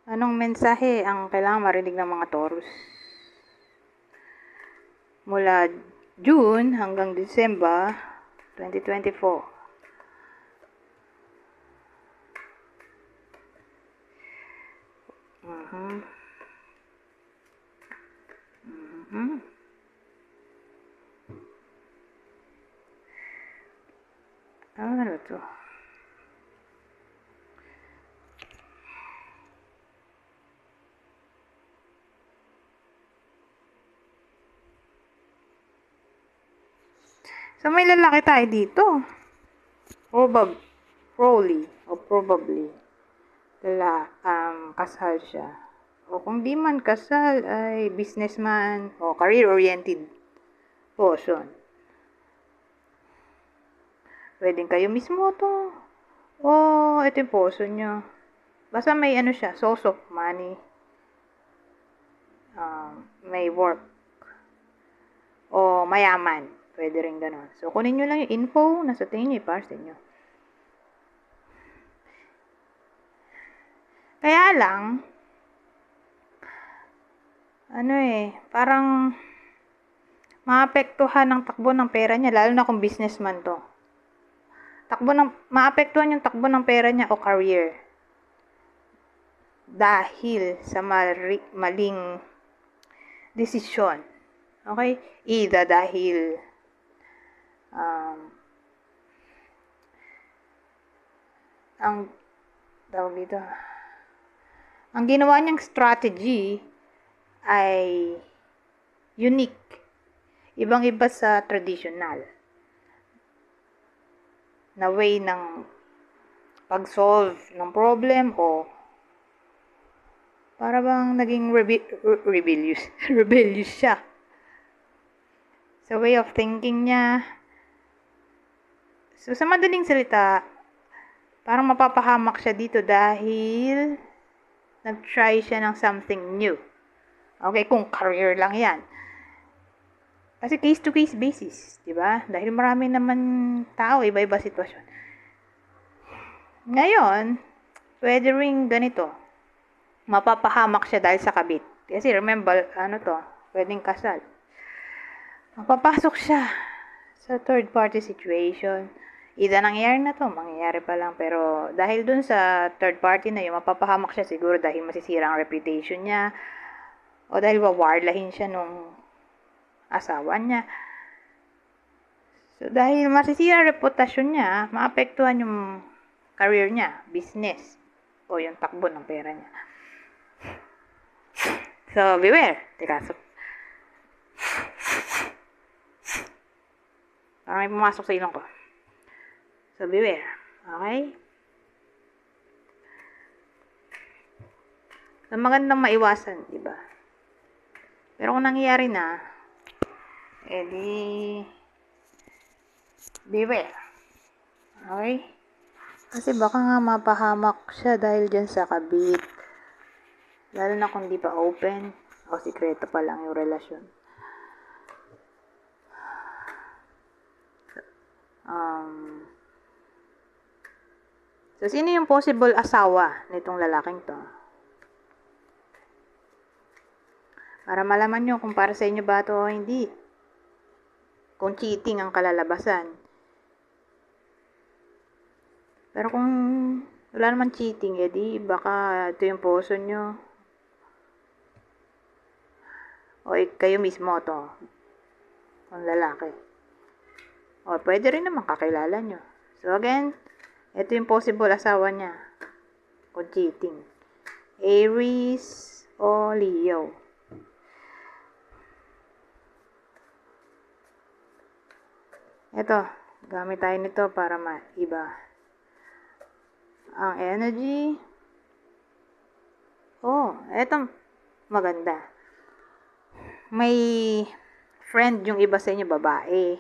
Anong mensahe ang kailangan marinig ng mga Taurus? Mula June hanggang December 2024. Mhm. Mhm. Ano to? So, may lalaki tayo dito. Probably. Kasal siya. O kung di man kasal, ay businessman o career-oriented person. Pwedeng kayo mismo to. O, ito yung person nyo. Basta may ano siya, source of money. May work. O mayaman. Pwede rin ganun. So, kunin nyo lang yung info na sa tingin nyo, para sa inyo. Kaya lang, parang maapektuhan ng takbo ng pera niya, lalo na kung businessman to. Maapektuhan yung takbo ng pera niya o career. Dahil sa maling desisyon. Okay? Either dahil ang ginawa niyang strategy ay unique. Ibang-iba sa traditional na way ng pag-solve ng problem o para bang naging rebellious siya. Sa way of thinking niya. So, sa madaling salita, parang mapapahamak siya dito dahil nag-try siya ng something new. Okay, kung career lang yan. Kasi case-to-case basis, di ba? Dahil marami naman tao, iba-iba sitwasyon. Ngayon, pwede ring ganito. Mapapahamak siya dahil sa kabit. Kasi remember, pwedeng kasal. Mapapasok siya sa third party situation. Either nangyayari na to, mangyayari pa lang. Pero dahil dun sa third party na yun, mapapahamak siya siguro dahil masisira ang reputation niya. O dahil wawarlahin siya nung asawa niya. So dahil masisira ang reputasyon niya, maapektuhan yung career niya, business, o yung takbo ng pera niya. So, beware. Teka, parang may pumasok sa ilong ko. So, beware. Okay? So, magandang maiwasan, diba? Pero kung nangyayari na, edi, beware. Okay? Kasi baka nga mapahamak siya dahil dyan sa kabit. Lalo na kung di pa open o sikreto pa lang yung relasyon. So, sino yung possible asawa nitong lalaking to? Para malaman nyo kung para sa inyo ba ito o hindi. Kung cheating ang kalalabasan. Pero kung wala naman cheating, edi baka ito yung puso nyo. O kayo mismo to. Kung lalaki. O pwede rin naman kakilala nyo. So again, ito yung possible asawa niya. Kung cheating. Aries o Leo. Ito, gamit tayo nito para maiba ang energy. Oh, eto maganda. May friend yung iba sa inyo, babae.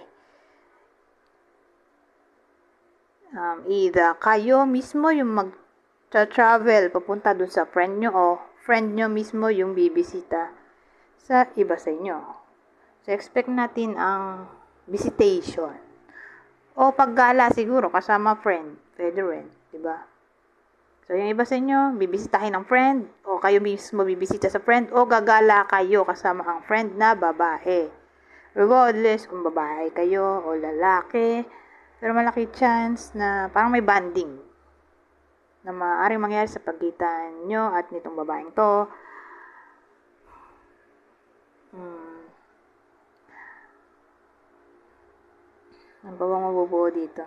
Either kayo mismo yung mag-travel papunta dun sa friend nyo o friend nyo mismo yung bibisita sa iba sa inyo. So, expect natin ang visitation. O paggala siguro kasama friend, pwede rin, 'di ba? So, yung iba sa inyo, bibisitahin ng friend, o kayo mismo bibisita sa friend, o gagala kayo kasama ang friend na babae. Regardless kung babae kayo o lalaki, pero malaki chance na parang may bonding na maaaring mangyari sa pagitan nyo at nitong babaeng to. Ano ba bang mabubuo dito?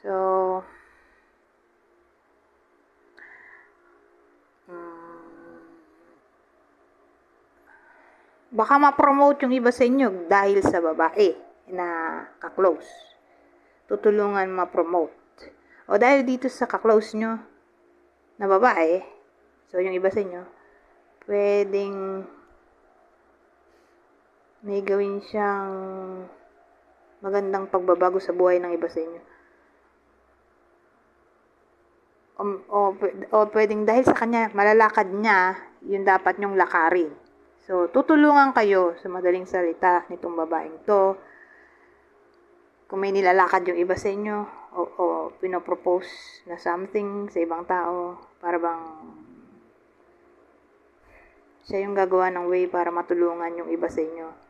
So, baka ma-promote yung iba sa inyo dahil sa babae na ka-close. Tutulungan ma-promote. O dahil dito sa ka-close nyo na babae, so yung iba sa inyo, pwedeng may gawin siyang magandang pagbabago sa buhay ng iba sa inyo. O pwedeng dahil sa kanya, malalakad niya, yung dapat nyong lakarin. So, tutulungan kayo sa madaling salita nitong babaeng to. Kung may nilalakad yung iba sa inyo, o pinopropose na something sa ibang tao, para bang siya yung gagawa ng way para matulungan yung iba sa inyo.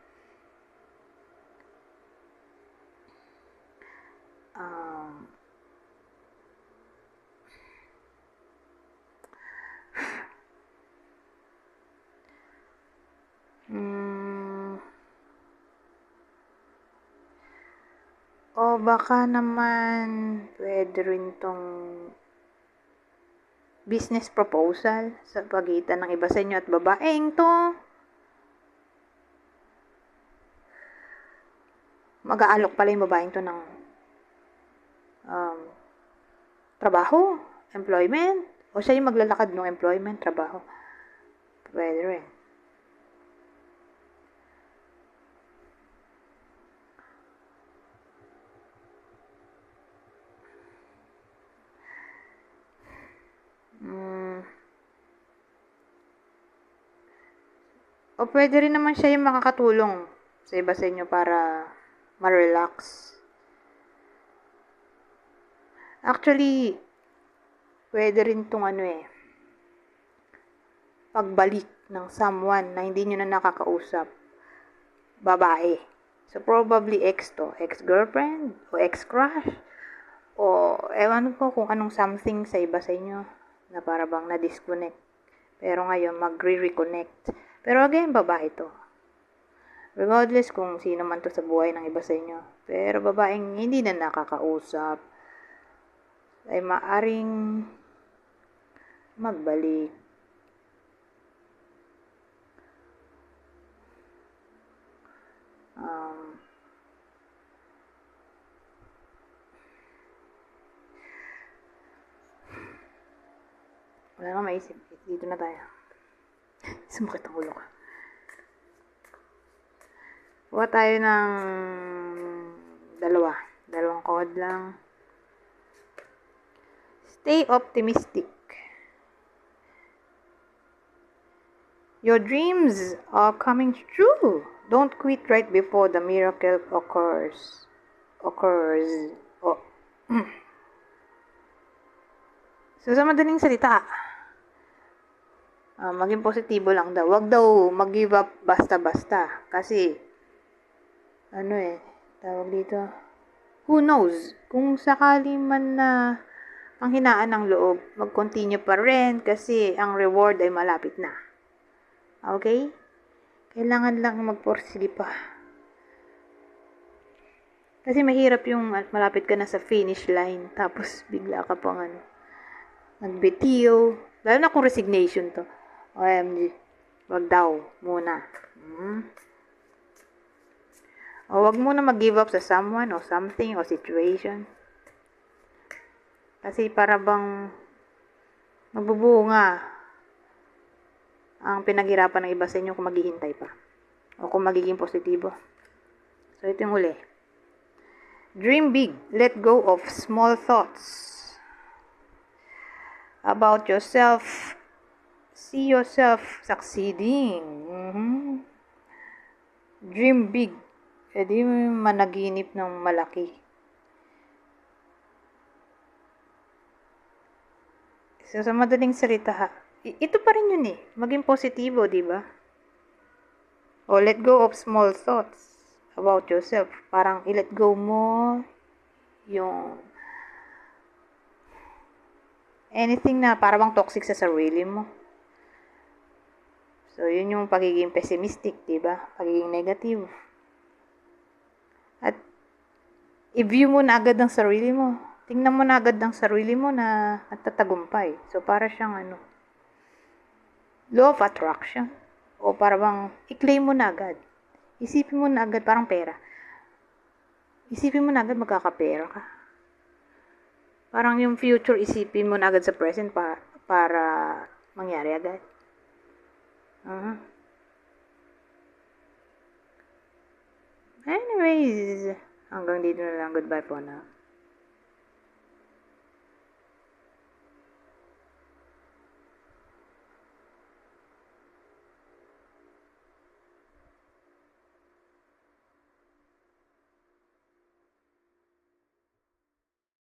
O baka naman pwede rin tong business proposal sa pagitan ng iba sa inyo at babaeng to. Mag-aalok pala yung babaeng to ng trabaho, employment, o siya yung maglalakad ng employment, trabaho. Pwede rin. O pwede rin naman siya yung makakatulong sa iba sa inyo para ma-relax. Actually, pwede rin tong pagbalik ng someone na hindi nyo na nakakausap. Babae. So, probably ex to. Ex-girlfriend o ex-crush. O, ewan ko kung anong something sa iba sa inyo na para bang na-disconnect. Pero ngayon, mag-reconnect. Pero again, babae to. Regardless kung sino man to sa buhay ng iba sa inyo. Pero babaeng hindi na nakakausap ay maaring magbalik. Wala nga maisip. Dito na tayo. Sumakit ang ulo ko. Kuha tayo ng dalawang code lang. Stay optimistic. Your dreams are coming true. Don't quit right before the miracle occurs. Oh. So, sa madaling salita, maging positibo lang daw. Wag daw mag-give up basta-basta. Kasi, tawag dito, who knows, kung sakali man na panghinaan ng loob, mag-continue pa rin kasi ang reward ay malapit na. Okay? Kailangan lang magporsige pa. Kasi mahirap yung malapit ka na sa finish line, tapos bigla ka pang nagbitiw. Lalo na kung resignation to. OMG. Wag daw muna. O wag muna mag-give up sa someone o something o situation. Kasi para bang magbubunga ang pinaghirapan ng iba sa inyo kung maghihintay pa. O kung magiging positibo. So, ito yung uli. Dream big. Let go of small thoughts about yourself. See yourself succeeding. Dream big. Pwede managinip ng malaki. So, sa madaling salita, ito pa rin yun eh. Maging positibo, di ba? O, let go of small thoughts about yourself. Parang i-let go mo yung anything na parang toxic sa sarili mo. So, yun yung pagiging pessimistic, di ba? Pagiging negative. At i-view mo na agad ang sarili mo. Tingnan mo na agad ang sarili mo na nagtatagumpay. So, para siyang law of attraction. O para bang i-claim mo na agad. Isipin mo na agad, parang pera. Isipin mo na agad magkakapera ka. Parang yung future, isipin mo na agad sa present para mangyari agad. Anyways, hanggang dito na lang. Goodbye po na.